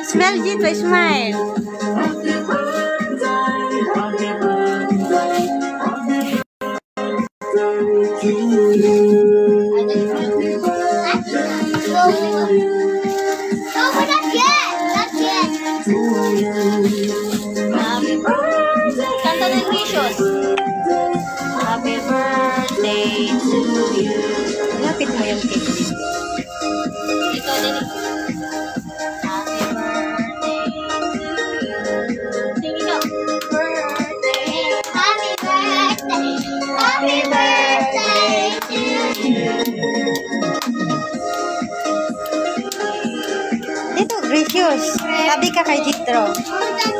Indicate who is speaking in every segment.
Speaker 1: Smile dito, smile.
Speaker 2: Kanta ng wishes. Happy birthday to you.
Speaker 1: Lapit mo yung cake.
Speaker 2: Ito din. Happy birthday to you. Sige ka. Birthday. Happy birthday. Happy birthday to you.
Speaker 1: Dito, Gracious. Sabi ka kay Jitro.
Speaker 2: Okay,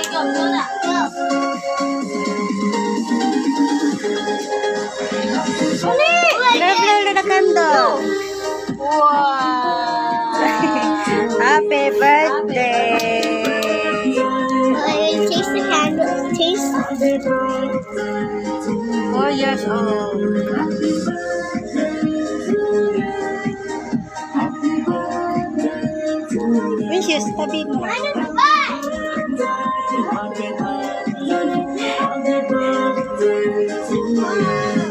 Speaker 2: go. Go na. Go.
Speaker 1: Blur na candle.
Speaker 2: Wow.
Speaker 1: Happy birthday.
Speaker 2: Taste the candle. Taste.
Speaker 1: 4 years old. Gracious, tabi mo.
Speaker 2: Wow.